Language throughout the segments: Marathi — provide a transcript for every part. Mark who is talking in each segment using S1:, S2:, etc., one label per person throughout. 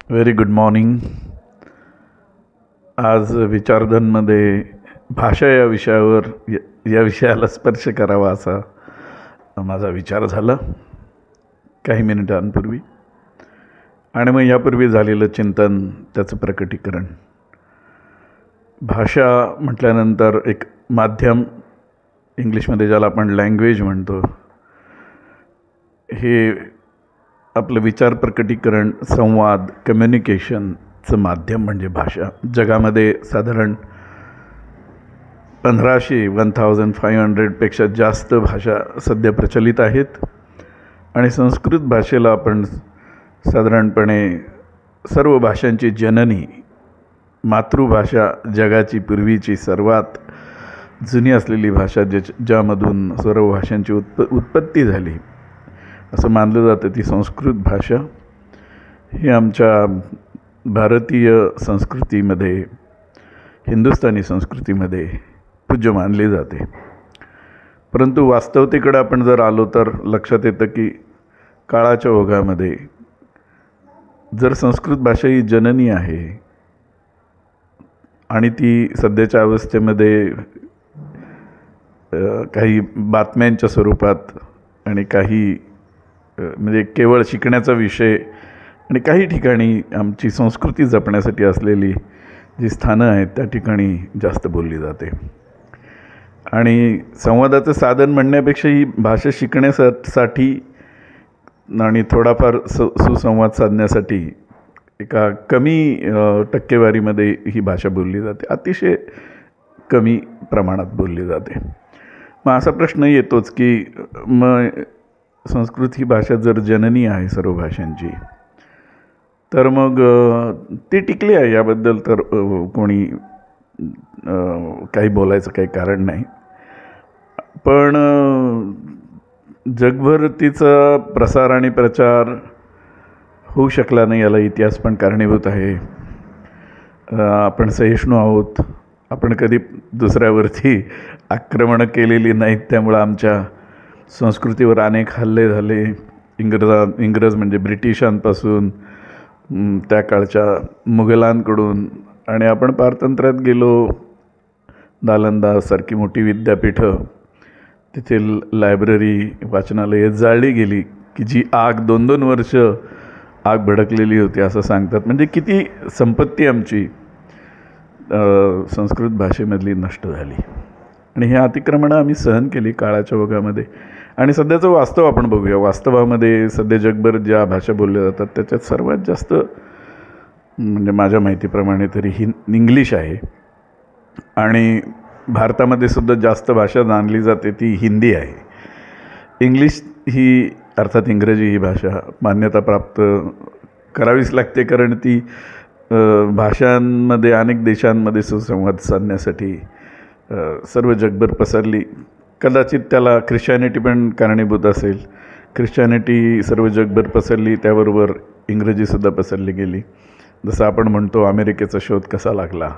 S1: Very good morning. आज विचारधनमध्ये भाषा या विषयावर या विषयाला स्पर्श करावा असा माझा विचार झाला काही मिनिटांपूर्वी, आणि मग यापूर्वी झालेलं चिंतन, त्याचं प्रकटीकरण. भाषा म्हटल्यानंतर एक माध्यम, इंग्लिशमध्ये ज्याला आपण लँग्वेज म्हणतो, हे आपलं विचार प्रकटीकरण, संवाद, कम्युनिकेशनचं माध्यम म्हणजे भाषा. जगामध्ये साधारण 1500पेक्षा जास्त भाषा सध्या प्रचलित आहेत, आणि संस्कृत भाषेला आपण साधारणपणे सर्व भाषांची जननी, मातृभाषा, जगाची पूर्वीची सर्वात जुनी असलेली भाषा, ज्यामधून सर्व भाषांची उत्पत्ती झाली असं मानलं जातं, ती संस्कृत भाषा ही आमच्या भारतीय संस्कृतीमध्ये, हिंदुस्थानी संस्कृतीमध्ये पूज्य मानली जाते. परंतु वास्तवतेकडे आपण जर आलो तर लक्षात येतं की काळाच्या ओघामध्ये जर संस्कृत भाषा ही जननी आहे आणि ती सध्याच्या अवस्थेमध्ये काही बातम्यांच्या स्वरूपात आणि काही म्हणजे केवळ शिकण्याचा विषय, आणि काही ठिकाणी आमची संस्कृती जपण्यासाठी असलेली जी स्थानं आहेत त्या ठिकाणी जास्त बोलली जाते. आणि संवादाचं साधन म्हणण्यापेक्षा ही भाषा शिकण्यासाठी आणि थोडाफार सुसंवाद साधण्यासाठी एका कमी टक्केवारीमध्ये ही भाषा बोलली जाते, अतिशय कमी प्रमाणात बोलली जाते. मग असा प्रश्न येतोच की मग संस्कृत ही भाषा जर जननी आहे सर्व भाषांची, तर मग ती टिकली आहे याबद्दल तर कोणी काही बोलायचं काही कारण नाही. पण जगभर तिचा प्रसार आणि प्रचार होऊ शकला नाही, याला इतिहास पण कारणीभूत आहे. आपण सहिष्णू आहोत, आपण कधी दुसऱ्यावरती आक्रमणं केलेली नाहीत, त्यामुळं आमच्या संस्कृतीवर अनेक हल्ले झाले. इंग्रज म्हणजे ब्रिटिशांपासून, त्या काळच्या मुघलांकडून, आणि आपण पारतंत्र्यात गेलो. नालंदासारखी मोठी विद्यापीठं, तेथील लायब्ररी, वाचनालये जाळली गेली की जी आग 2-2 वर्ष आग भडकलेली होती असं सांगतात. म्हणजे किती संपत्ती आमची संस्कृत भाषेमधली नष्ट झाली, आणि हे अतिक्रमणं आम्ही सहन केली काळाच्या ओघामध्ये. आणि सध्याचं वास्तव आपण बघूया. वास्तवामध्ये सध्या जगभर ज्या भाषा बोलल्या जातात त्याच्यात सर्वात जास्त, म्हणजे माझ्या माहितीप्रमाणे तरी इंग्लिश आहे, आणि भारतामध्ये सुद्धा जास्त भाषा जाणली जाते ती हिंदी आहे. इंग्लिश ही, अर्थात इंग्रजी ही भाषा मान्यता प्राप्त करावीच लागते, कारण ती भाषांमध्ये, अनेक देशांमध्ये सुसंवाद साधण्यासाठी सर्व जगभर पसरली. कदाचित त्याला ख्रिश्चॅनिटी पण कारणीभूत असेल. ख्रिश्चॅनिटी सर्व जगभर पसरली, त्याबरोबर इंग्रजीसुद्धा पसरली गेली. जसं आपण म्हणतो अमेरिकेचा शोध कसा लागला,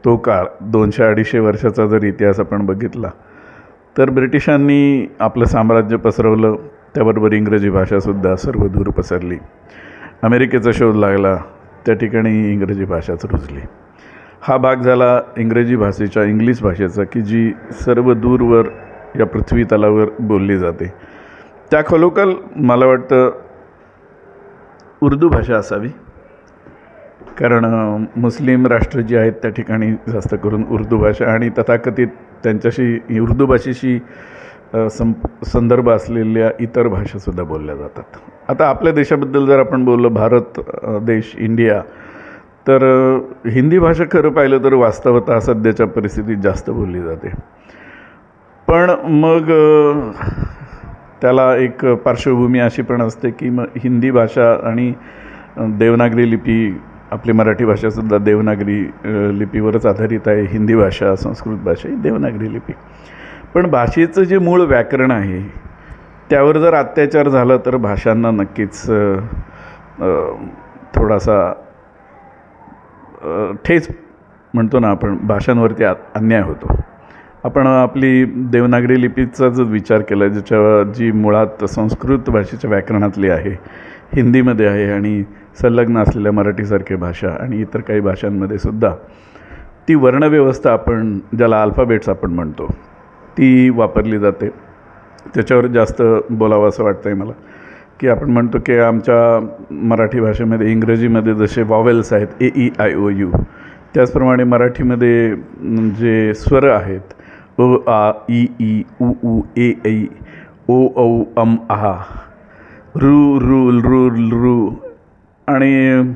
S1: तो काळ 200-250 वर्षाचा जर इतिहास आपण बघितला तर ब्रिटिशांनी आपलं साम्राज्य पसरवलं, त्याबरोबर इंग्रजी भाषासुद्धा सर्व दूर पसरली. अमेरिकेचा शोध लागला, त्या ठिकाणी इंग्रजी भाषाच रुजली. हा भाग झाला इंग्रजी भाषेच्या, इंग्लिश भाषेचा, की जी सर्व दूरवर या पृथ्वी तलावर बोलली जाते. त्या खलोखल मला वाटतं उर्दू भाषा असावी, कारण मुस्लिम राष्ट्र जी आहेत त्या ठिकाणी जास्त करून उर्दू भाषा आणि तथाकथित त्यांच्याशी उर्दू भाषेशी संदर्भ असलेल्या इतर भाषासुद्धा बोलल्या जातात. आता आपल्या देशाबद्दल जर आपण बोललो, भारत देश, इंडिया, तर हिंदी भाषा खरं पाहिलं तर वास्तवतः सध्याच्या परिस्थितीत जास्त बोलली जाते. पण मग त्याला एक पार्श्वभूमी अशी पण असते की मग हिंदी भाषा आणि देवनागरी लिपी, आपली मराठी भाषासुद्धा देवनागरी लिपीवरच आधारित आहे. हिंदी भाषा, संस्कृत भाषा ही देवनागरी लिपी. पण भाषेचं जे मूळ व्याकरण आहे त्यावर जर अत्याचार झाला तर भाषांना नक्कीच थोडासा ठेच म्हणतो ना आपण, भाषांवरती अन्याय होतो. आपण आपली देवनागरी लिपीचा जो विचार केला, जी मुळात संस्कृत भाषेच्या व्याकरणातली आहे, हिंदीमध्ये आहे आणि संलग्न असलेल्या मराठीसारख्या भाषा आणि इतर काही भाषांमध्ये सुद्धा ती वर्णव्यवस्था आपण ज्याला अल्फाबेट्स आपण म्हणतो ती वापरली जाते. त्याच्यावर जास्त बोलावं असं वाटतं आहे मला, की आपण म्हणतो की आमच्या मराठी भाषेमध्ये इंग्रजीमध्ये जसे वॉवेल्स आहेत AEIOU, त्याचप्रमाणे मराठीमध्ये जे स्वर आहेत अ आ इ ई उ ऊ ए ऐ ओ औ अम आहा रू रू रू रू. आणि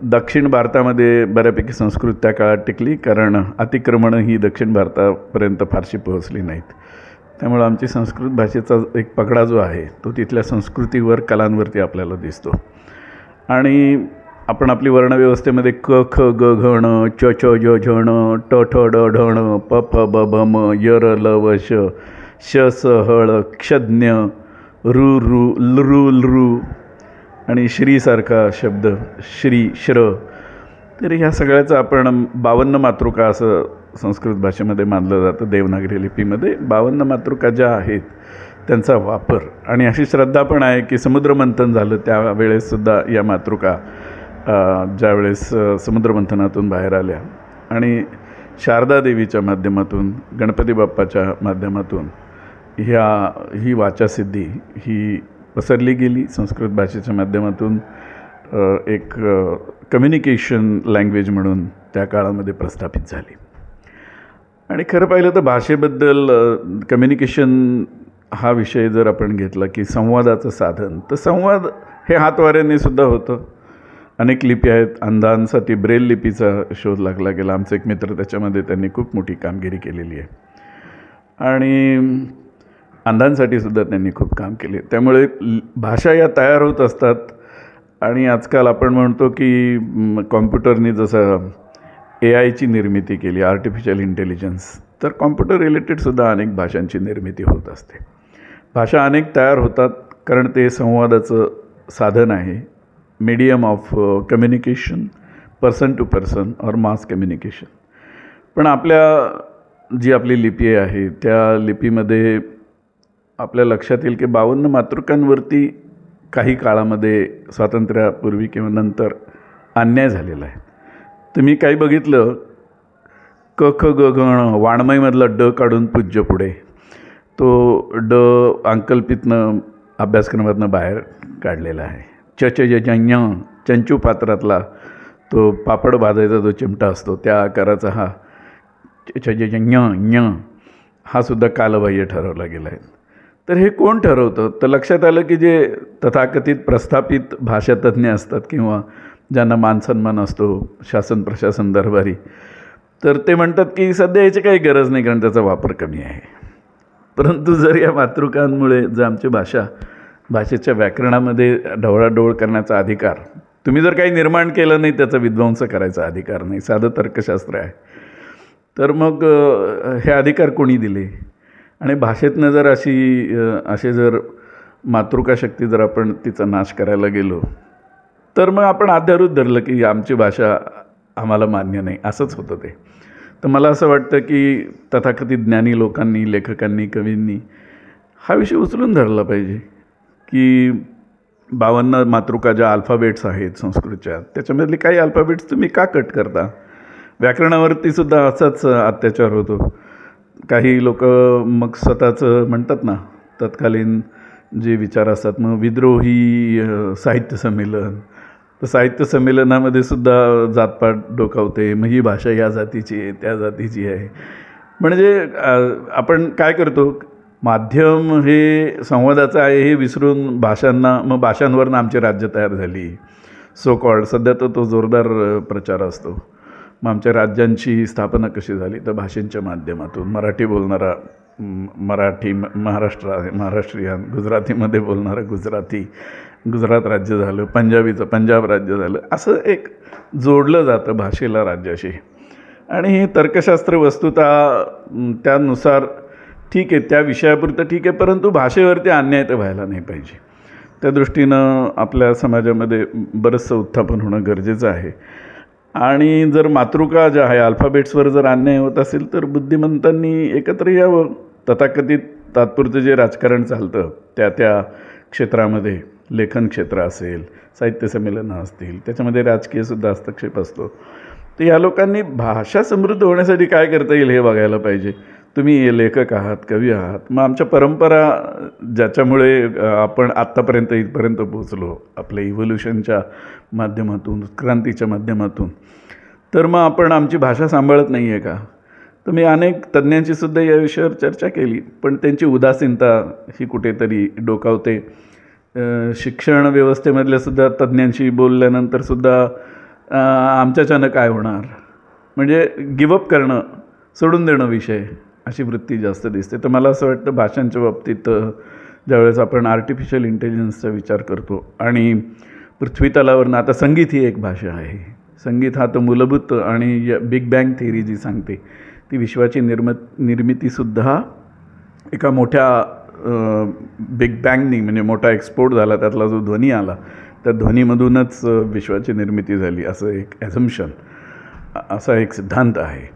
S1: दक्षिण भारतामध्ये बऱ्यापैकी संस्कृत त्या काळात टिकली, कारण अतिक्रमणं ही दक्षिण भारतापर्यंत फारशी पोहोचली नाहीत. त्यामुळं आमची संस्कृत भाषेचा एक पगडा जो आहे तो तिथल्या संस्कृतीवर, कलांवरती आपल्याला दिसतो. आणि आपण आपली वर्णव्यवस्थेमध्ये क ख ग घ ण च च ज झ ण ट ठ ड ढ ण प फ ब भ म य र ल व श श स ह ळ क्षज्ञ रू रू लृ लृ आणि श्रीसारखा शब्द श्री श्र. तर ह्या सगळ्याचं आपण 52 मातृका असं संस्कृत भाषेमध्ये मानलं जातं. देवनागरी लिपीमध्ये 52 मातृका ज्या आहेत त्यांचा वापर, आणि अशी श्रद्धा पण आहे की समुद्रमंथन झालं त्यावेळेससुद्धा या मातृका ज्यावेळेस समुद्रमंथनातून बाहेर आल्या आणि शारदा देवीच्या माध्यमातून, गणपती बाप्पाच्या माध्यमातून ही वाचासिद्धी ही पसरली गेली. संस्कृत भाषेच्या माध्यमातून एक कम्युनिकेशन लँग्वेज म्हणून त्या काळामध्ये प्रस्थापित झाली. आणि खरं पाहिलं तर भाषेबद्दल कम्युनिकेशन हा विषय जर आपण घेतला की संवादाचं साधन, तर संवाद हे हातवाऱ्यांनी सुद्धा होतं. अनेक लिपी आहेत. अंधांसाठी ब्रेल लिपीचा शोध लागला गेला. आमचे एक मित्र त्याच्यामध्ये त्यांनी खूप मोठी कामगिरी केलेली आहे आणि अंधांसाठी सुद्धा त्यांनी खूप काम केले. त्यामुळे भाषा या तयार होत असतात. आणि आजकाल आपण म्हणतो की कॉम्प्युटरनी जसं AIची निर्मिती केली, आर्टिफिशियल इंटेलिजन्स, तर कॉम्प्युटर रिलेटेडसुद्धा अनेक भाषांची निर्मिती होत असते. भाषा अनेक तयार होतात कारण ते संवादाचं साधन आहे, medium of communication, person to person और मास कम्युनिकेशन. पण जी आपली लिपी आहे त्या लिपीमध्ये आपल्या लक्षात येईल की 52 मातृकांवरती काही काळामध्ये स्वातंत्र्यापूर्वी किंवा नंतर अन्याय झालेला आहे. तुम्ही काही बघितलं, क ख ग घ ण वाङ्मयमधला ड काढून पूज्य पुढे, तो ड अंकल्पितनं अभ्यासक्रमातनं बाहेर काढलेला आहे. च च ज ञ चंचू पात्रातला तो पापड भाजायचा जो चिमटा असतो त्या आकाराचा हा च ज ञ हा सुद्धा कालबाह्य ठरवला गेला आहे. तर हे कोण ठरवतं? तर लक्षात आलं की जे तथाकथित प्रस्थापित भाषातज्ञ असतात किंवा ज्यांना मानसन्मान असतो, शासन प्रशासन दरबारी, तर ते म्हणतात की सध्या याची काही गरज नाही कारण त्याचा वापर कमी आहे. परंतु जर या मातृकांमुळे जर आमची भाषेच्या व्याकरणामध्ये ढवळाढवळ करण्याचा अधिकार, तुम्ही जर काही निर्माण केलं नाही त्याचा विध्वंस करायचा अधिकार नाही, साधं तर्कशास्त्र आहे, तर मग हे अधिकार कोणी दिले? आणि भाषेतनं जर असे जर मातृकाशक्ती जर आपण तिचा नाश करायला गेलो तर मग आपण आधारूत धरलं की आमची भाषा आम्हाला मान्य नाही, असंच होतं ते. तर मला असं वाटतं की तथाकथित ज्ञानी लोकांनी, लेखकांनी, कवींनी हा विषय उचलून धरला पाहिजे की 52 मातृका ज्या अल्फाबेट्स आहेत संस्कृतच्या, त्याच्यामधले काही अल्फाबेट्स तुम्ही का कट करता? व्याकरणावरती सुद्धा असाच अत्याचार होतो. काही लोक मग स्वतःचं म्हणतात ना, तत्कालीन जे विचार असतात, मग विद्रोही साहित्य संमेलन, तर साहित्य संमेलनामध्ये सुद्धा जातपात डोकावते, मग ही भाषा या जातीची आहे, त्या जातीची आहे. म्हणजे आपण काय करतो, माध्यम हे संवादाचं आहे हे विसरून मग भाषांवरनं आमची राज्य तयार झाली, सो कॉल्ड. सध्या तो जोरदार प्रचार असतो. मग आमच्या राज्यांची स्थापना कशी झाली? तर भाषेंच्या माध्यमातून. मराठी बोलणारा महाराष्ट्रीयन, गुजरातीमध्ये बोलणारा गुजरात राज्य झालं, पंजाबीचं पंजाब राज्य झालं, असं एक जोडलं जातं भाषेला राज्याशी. आणि हे तर्कशास्त्र वस्तुतः त्यानुसार ठीक आहे, त्या विषयापुरतं ठीक आहे, परंतु भाषेवरती अन्याय तर व्हायला नाही पाहिजे. त्या दृष्टीनं आपल्या समाजामध्ये बरंचसं उत्थापन होणं गरजेचं आहे. आणि जर मातृका ज्या आहे अल्फाबेट्सवर जर अन्याय होत असेल तर बुद्धिमंतांनी एकत्र यावं. तथाकथित तात्पुरतं जे राजकारण चालतं त्या क्षेत्रामध्ये, लेखन क्षेत्र असेल, साहित्य संमेलनं असतील, त्याच्यामध्ये राजकीयसुद्धा हस्तक्षेप असतो. तर या लोकांनी भाषा समृद्ध होण्यासाठी काय करता येईल हे बघायला पाहिजे. तुम्ही लेखक आहात, कवी आहात, मग आमच्या परंपरा ज्याच्यामुळे आपण आत्तापर्यंत इथपर्यंत पोचलो आपल्या इव्होल्युशनच्या माध्यमातून, उत्क्रांतीच्या माध्यमातून, तर मग आपण आमची भाषा सांभाळत नाही आहे का? तर मी अनेक तज्ज्ञांची सुद्धा या विषयावर चर्चा केली, पण त्यांची उदासीनता ही कुठेतरी डोकावते. शिक्षण व्यवस्थेमधल्या सुद्धा तज्ज्ञांशी बोलल्यानंतरसुद्धा आमच्याच्यानं काय होणार, म्हणजे गिवअप करणं, सोडून देणं विषय, अशी वृत्ती जास्त दिसते. तर मला असं वाटतं भाषांच्या बाबतीत ज्यावेळेस आपण आर्टिफिशियल इंटेलिजन्सचा विचार करतो आणि पृथ्वीतलावरनं, आता संगीत ही एक भाषा आहे. संगीत हा तर मूलभूत, आणि बिग बँग थिअरी जी सांगते ती विश्वाची निर्मितीसुद्धा एका मोठ्या बिग बँगनी, म्हणजे मोठा एक्सपोर्ट झाला, त्यातला जो ध्वनी आला त्या ध्वनीमधूनच विश्वाची निर्मिती झाली, असं एक ॲझम्पशन, असा एक सिद्धांत आहे.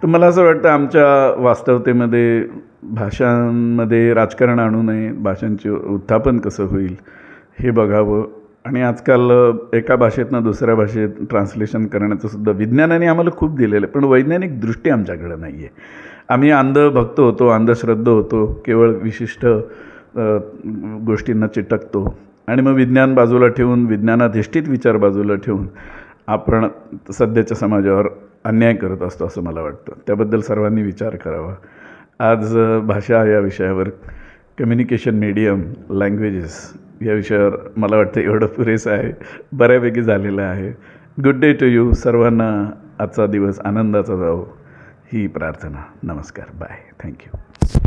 S1: तर मला असं वाटतं आमच्या वास्तवतेमध्ये भाषांमध्ये राजकारण आणू नये, भाषांचे उत्थापन कसं होईल हे बघावं. आणि आजकाल एका भाषेतनं दुसऱ्या भाषेत ट्रान्सलेशन करण्याचं सुद्धा विज्ञानाने आम्हाला खूप दिलेलं आहे, पण वैज्ञानिक दृष्टी आमच्याकडं नाही आहे. आम्ही अंधभक्त होतो, अंधश्रद्ध होतो, केवळ विशिष्ट गोष्टींना चिटकतो, आणि मग विज्ञान बाजूला ठेवून, विज्ञानाधिष्ठित विचार बाजूला ठेवून आपण सध्याच्या समाजावर अन्याय करत असतो असं मला वाटतं. त्याबद्दल सर्वांनी विचार करावा. आज भाषा या विषयावर, कम्युनिकेशन मीडियम, लँग्वेजेस या विषयावर मला वाटतं एवढं पुरेसं आहे, बऱ्यापैकी झालेलं आहे. Good day to you. सर्वांना आजचा दिवस आनंदाचा जावो ही प्रार्थना. नमस्कार. बाय. थँक्यू.